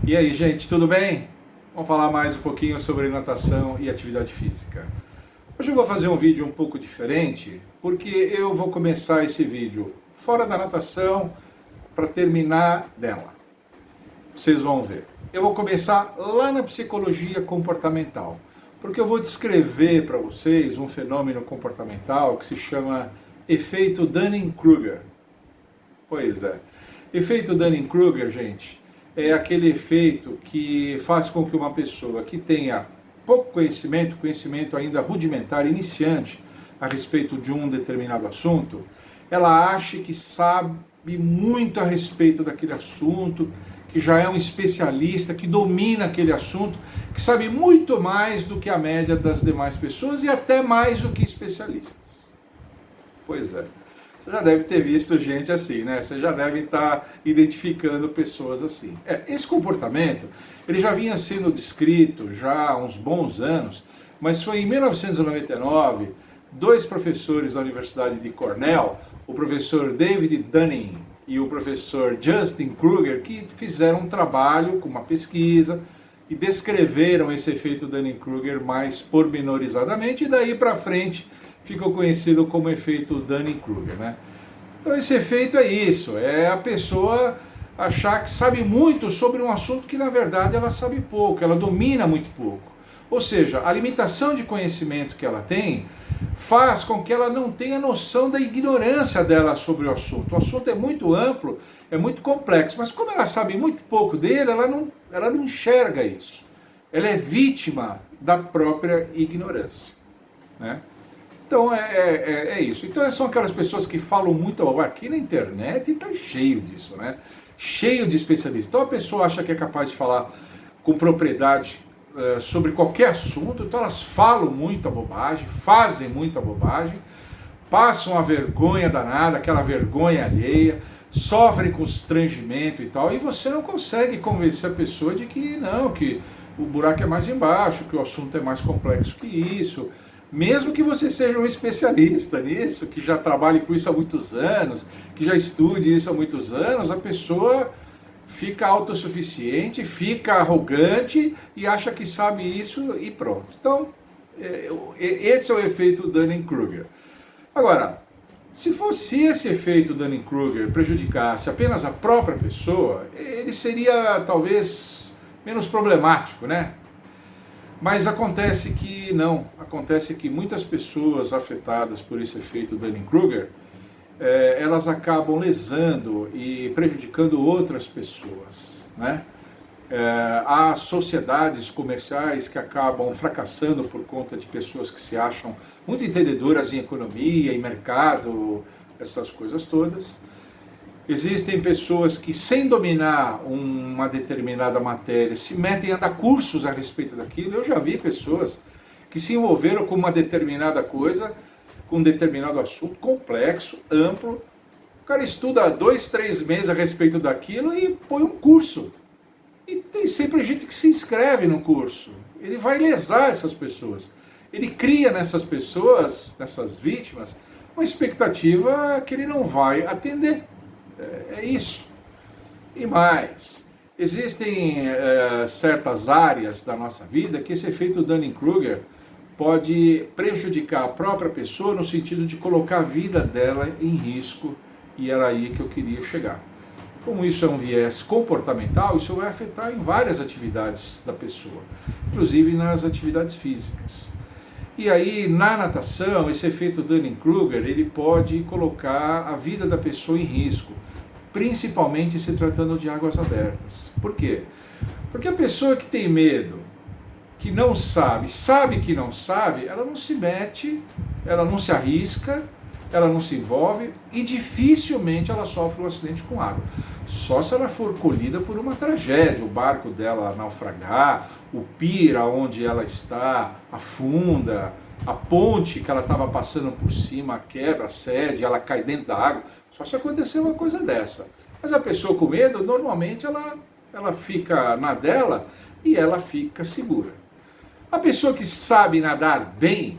E aí, gente, tudo bem? Vamos falar mais um pouquinho sobre natação e atividade física. Hoje eu vou fazer um vídeo um pouco diferente, porque eu vou começar esse vídeo fora da natação para terminar dela. Vocês vão ver. Eu vou começar lá na psicologia comportamental, porque eu vou descrever para vocês um fenômeno comportamental que se chama efeito Dunning-Kruger. Pois é. Efeito Dunning-Kruger, gente, é aquele efeito que faz com que uma pessoa que tenha pouco conhecimento, conhecimento ainda rudimentar, iniciante, a respeito de um determinado assunto, ela ache que sabe muito a respeito daquele assunto, que já é um especialista, que domina aquele assunto, que sabe muito mais do que a média das demais pessoas e até mais do que especialistas. Pois é. Você já deve ter visto gente assim, né? Você já deve estar identificando pessoas assim. Esse comportamento, ele já vinha sendo descrito já há uns bons anos, mas foi em 1999, dois professores da Universidade de Cornell, o professor David Dunning e o professor Justin Kruger, que fizeram um trabalho com uma pesquisa e descreveram esse efeito Dunning-Kruger mais pormenorizadamente, e daí para frente ficou conhecido como efeito Dunning-Kruger, né? Então esse efeito é isso, é a pessoa achar que sabe muito sobre um assunto que na verdade ela sabe pouco, ela domina muito pouco. Ou seja, a limitação de conhecimento que ela tem faz com que ela não tenha noção da ignorância dela sobre o assunto. O assunto é muito amplo, é muito complexo, mas como ela sabe muito pouco dele, ela não enxerga isso. Ela é vítima da própria ignorância, né? Então é isso. Então são aquelas pessoas que falam muito aqui na internet e está cheio disso, né? Cheio de especialistas. Então a pessoa acha que é capaz de falar com propriedade sobre qualquer assunto, então elas falam muita bobagem, fazem muita bobagem, passam a vergonha danada, aquela vergonha alheia, sofrem constrangimento e tal, e você não consegue convencer a pessoa de que não, que o buraco é mais embaixo, que o assunto é mais complexo que isso. Mesmo que você seja um especialista nisso, que já trabalhe com isso há muitos anos, que já estude isso há muitos anos, a pessoa fica autossuficiente, fica arrogante e acha que sabe isso e pronto. Então, esse é o efeito Dunning-Kruger. Agora, se fosse esse efeito Dunning-Kruger prejudicasse apenas a própria pessoa, ele seria talvez menos problemático, né? Mas acontece que não, acontece que muitas pessoas afetadas por esse efeito Dunning-Kruger, elas acabam lesando e prejudicando outras pessoas, né? Há sociedades comerciais que acabam fracassando por conta de pessoas que se acham muito entendedoras em economia, em mercado, essas coisas todas. Existem pessoas que, sem dominar uma determinada matéria, se metem a dar cursos a respeito daquilo. Eu já vi pessoas que se envolveram com uma determinada coisa, com um determinado assunto complexo, amplo. O cara estuda 2, 3 meses a respeito daquilo e põe um curso. E tem sempre gente que se inscreve no curso. Ele vai lesar essas pessoas. Ele cria nessas pessoas, nessas vítimas, uma expectativa que ele não vai atender. É isso. E mais, existem certas áreas da nossa vida que esse efeito Dunning-Kruger pode prejudicar a própria pessoa no sentido de colocar a vida dela em risco, e era aí que eu queria chegar. Como isso é um viés comportamental, isso vai afetar em várias atividades da pessoa, inclusive nas atividades físicas. E aí, na natação, esse efeito Dunning-Kruger, ele pode colocar a vida da pessoa em risco, principalmente se tratando de águas abertas. Por quê? Porque a pessoa que tem medo, que não sabe, sabe que não sabe, ela não se mete, ela não se arrisca, ela não se envolve e dificilmente ela sofre um acidente com água. Só se ela for colhida por uma tragédia, o barco dela naufragar, o pier onde ela está afunda, a ponte que ela estava passando por cima quebra, cede, ela cai dentro da água. Só se acontecer uma coisa dessa. Mas a pessoa com medo, normalmente ela fica na dela e ela fica segura. A pessoa que sabe nadar bem,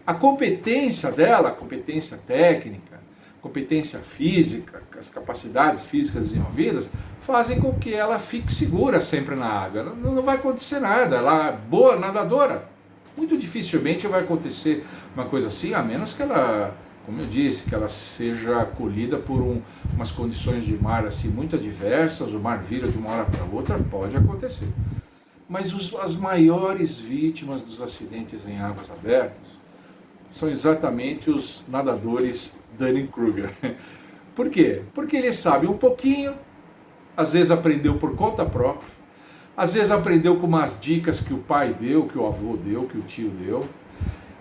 a competência dela, a competência técnica, competência física, as capacidades físicas desenvolvidas, fazem com que ela fique segura sempre na água. Não vai acontecer nada, ela é boa nadadora. Muito dificilmente vai acontecer uma coisa assim, a menos que ela, como eu disse, que ela seja acolhida por umas condições de mar assim muito adversas, o mar vira de uma hora para outra, pode acontecer. Mas as maiores vítimas dos acidentes em águas abertas são exatamente os nadadores Dunning-Kruger. Por quê? Porque ele sabe um pouquinho, às vezes aprendeu por conta própria, às vezes aprendeu com umas dicas que o pai deu, que o avô deu, que o tio deu.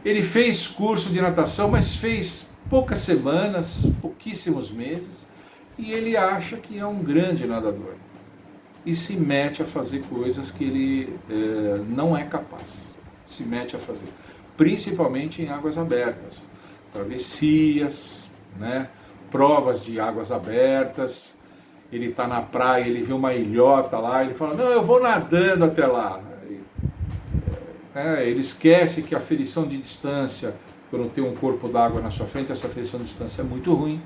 Ele fez curso de natação, mas fez poucas semanas, pouquíssimos meses, e ele acha que é um grande nadador. E se mete a fazer coisas que ele não é capaz. Se mete a fazer. Principalmente em águas abertas. Travessias, né? Provas de águas abertas. Ele está na praia, ele vê uma ilhota lá, ele fala, não, eu vou nadando até lá. Ele esquece que a aferição de distância, quando tem um corpo d'água na sua frente, essa aferição de distância é muito ruim.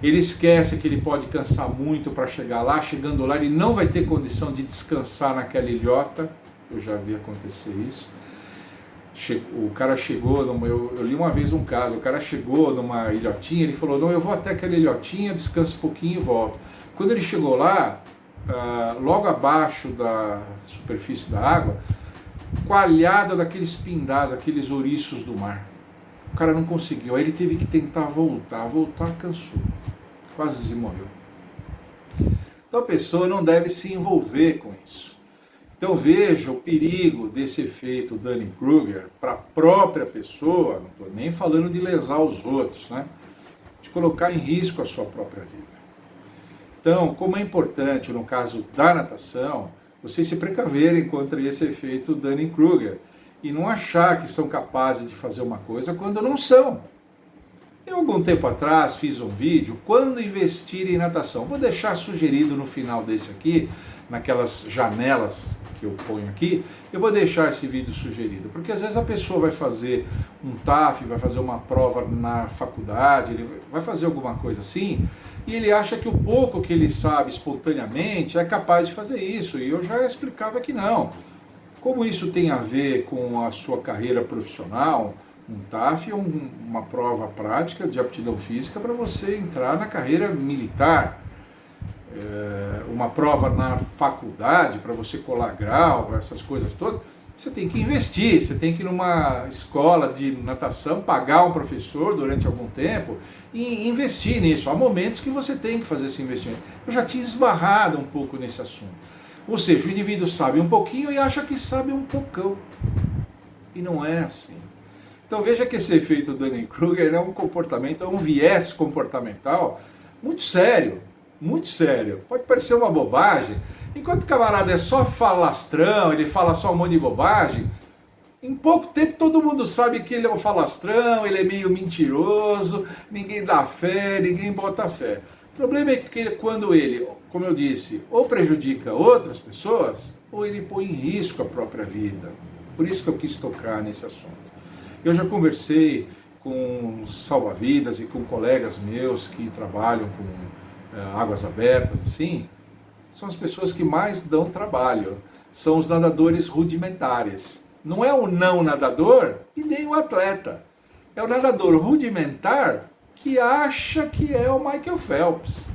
Ele esquece que ele pode cansar muito para chegar lá, chegando lá ele não vai ter condição de descansar naquela ilhota, eu já vi acontecer isso. O cara chegou, eu li uma vez um caso, o cara chegou numa ilhotinha, ele falou, não, eu vou até aquela ilhotinha, descanso um pouquinho e volto. Quando ele chegou lá, logo abaixo da superfície da água, coalhada daqueles pindás, aqueles ouriços do mar. O cara não conseguiu, aí ele teve que tentar voltar cansou, quase morreu. Então a pessoa não deve se envolver com isso. Então veja o perigo desse efeito Dunning-Kruger para a própria pessoa, não estou nem falando de lesar os outros, né? De colocar em risco a sua própria vida. Então, como é importante no caso da natação, vocês se precaverem contra esse efeito Dunning-Kruger e não achar que são capazes de fazer uma coisa quando não são. Eu, algum tempo atrás, fiz um vídeo, quando investir em natação. Vou deixar sugerido no final desse aqui, naquelas janelas que eu ponho aqui, eu vou deixar esse vídeo sugerido, porque às vezes a pessoa vai fazer um TAF, vai fazer uma prova na faculdade, ele vai fazer alguma coisa assim, e ele acha que o pouco que ele sabe espontaneamente é capaz de fazer isso, e eu já explicava que não. Como isso tem a ver com a sua carreira profissional, um TAF é uma prova prática de aptidão física para você entrar na carreira militar. Uma prova na faculdade para você colar grau, essas coisas todas, você tem que investir, você tem que ir numa escola de natação, pagar um professor durante algum tempo e investir nisso. Há momentos que você tem que fazer esse investimento. Eu já tinha esbarrado um pouco nesse assunto. Ou seja, o indivíduo sabe um pouquinho e acha que sabe um pocão. E não é assim. Então veja que esse efeito Dunning-Kruger é um comportamento, é um viés comportamental muito sério. Muito sério, pode parecer uma bobagem, enquanto o camarada é só falastrão, ele fala só um monte de bobagem, em pouco tempo todo mundo sabe que ele é um falastrão, ele é meio mentiroso, ninguém dá fé, ninguém bota fé. O problema é que quando ele, como eu disse, ou prejudica outras pessoas, ou ele põe em risco a própria vida. Por isso que eu quis tocar nesse assunto. Eu já conversei com salva-vidas e com colegas meus que trabalham com águas abertas, assim, são as pessoas que mais dão trabalho, são os nadadores rudimentares. Não é o não nadador e nem o atleta, é o nadador rudimentar que acha que é o Michael Phelps,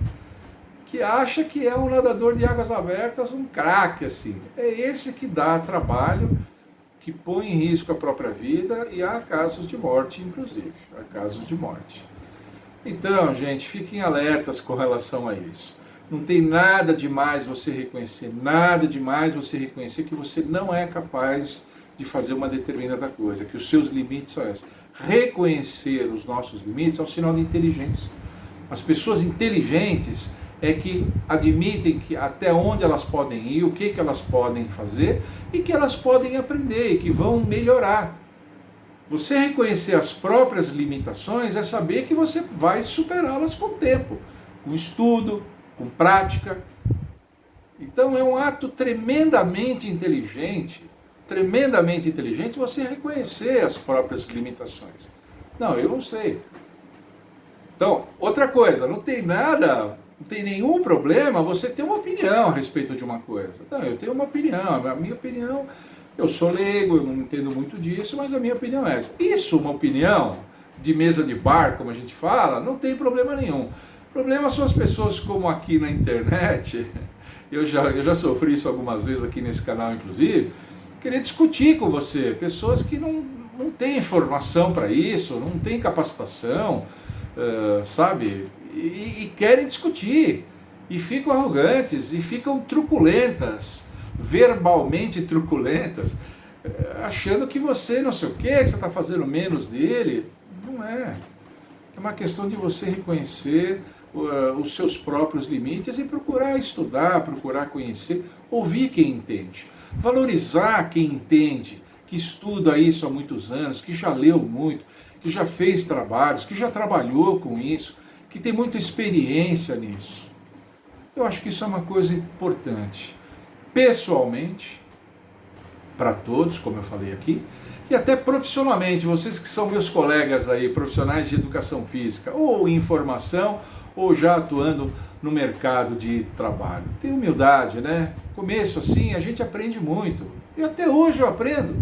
que acha que é um nadador de águas abertas, um craque, assim. É esse que dá trabalho, que põe em risco a própria vida, e há casos de morte, inclusive, há casos de morte. Então, gente, fiquem alertas com relação a isso. Não tem nada demais você reconhecer, nada demais você reconhecer que você não é capaz de fazer uma determinada coisa, que os seus limites são esses. Reconhecer os nossos limites é um sinal de inteligência. As pessoas inteligentes é que admitem que até onde elas podem ir, o que elas podem fazer e que elas podem aprender e que vão melhorar. Você reconhecer as próprias limitações é saber que você vai superá-las com o tempo, com estudo, com prática. Então é um ato tremendamente inteligente você reconhecer as próprias limitações. Não, eu não sei. Então, outra coisa, não tem nada, não tem nenhum problema você ter uma opinião a respeito de uma coisa. Não, eu tenho uma opinião, a minha opinião, eu sou leigo, eu não entendo muito disso, mas a minha opinião é essa. Isso, uma opinião de mesa de bar, como a gente fala, não tem problema nenhum. O problema são as pessoas como aqui na internet, eu já sofri isso algumas vezes aqui nesse canal, inclusive, querer discutir com você, pessoas que não têm informação para isso, não têm capacitação, sabe? E querem discutir, e ficam arrogantes, e ficam truculentas, verbalmente truculentas, achando que você não sei o que você está fazendo menos dele. Não é. É uma questão de você reconhecer os seus próprios limites e procurar estudar, procurar conhecer, ouvir quem entende, valorizar quem entende, que estuda isso há muitos anos, que já leu muito, que já fez trabalhos, que já trabalhou com isso, que tem muita experiência nisso. Eu acho que isso é uma coisa importante. Pessoalmente, para todos, como eu falei aqui, e até profissionalmente, vocês que são meus colegas aí, profissionais de educação física, ou em formação, ou já atuando no mercado de trabalho. Tem humildade, né? Começo assim, a gente aprende muito. E até hoje eu aprendo.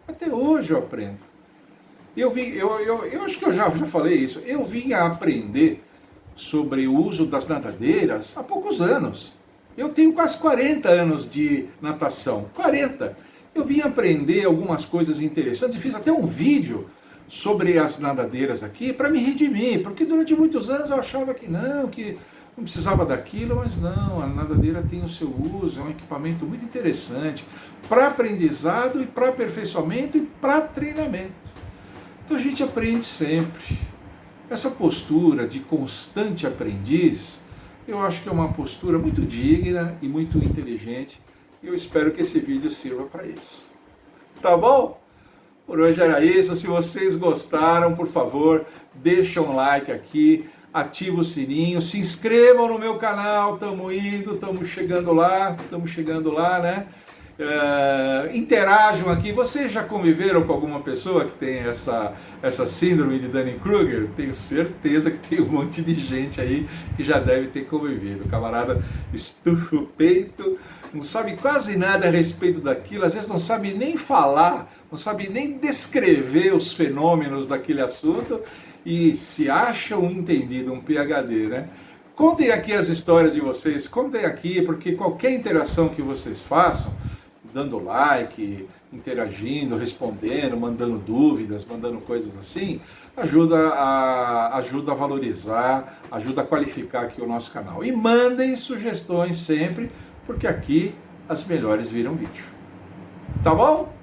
Até hoje eu aprendo. Eu acho que eu já falei isso. Eu vim a aprender sobre o uso das nadadeiras há poucos anos. Eu tenho quase 40 anos de natação. 40. Eu vim aprender algumas coisas interessantes e fiz até um vídeo sobre as nadadeiras aqui para me redimir, porque durante muitos anos eu achava que não precisava daquilo, mas não, a nadadeira tem o seu uso, é um equipamento muito interessante para aprendizado e para aperfeiçoamento e para treinamento. Então a gente aprende sempre. Essa postura de constante aprendiz, eu acho que é uma postura muito digna e muito inteligente, e eu espero que esse vídeo sirva para isso. Tá bom? Por hoje era isso. Se vocês gostaram, por favor, deixa um like aqui, ativa o sininho, se inscrevam no meu canal, estamos chegando lá, né? Interajam aqui. Vocês já conviveram com alguma pessoa que tem essa síndrome de Dunning-Kruger? Tenho certeza que tem um monte de gente aí que já deve ter convivido. O camarada estufa o peito, não sabe quase nada a respeito daquilo, às vezes não sabe nem falar, não sabe nem descrever os fenômenos daquele assunto e se acha um entendido, um PhD, né? Contem aqui as histórias de vocês, contem aqui, porque qualquer interação que vocês façam, dando like, interagindo, respondendo, mandando dúvidas, mandando coisas assim, ajuda a valorizar, ajuda a qualificar aqui o nosso canal. E mandem sugestões sempre, porque aqui as melhores viram vídeo. Tá bom?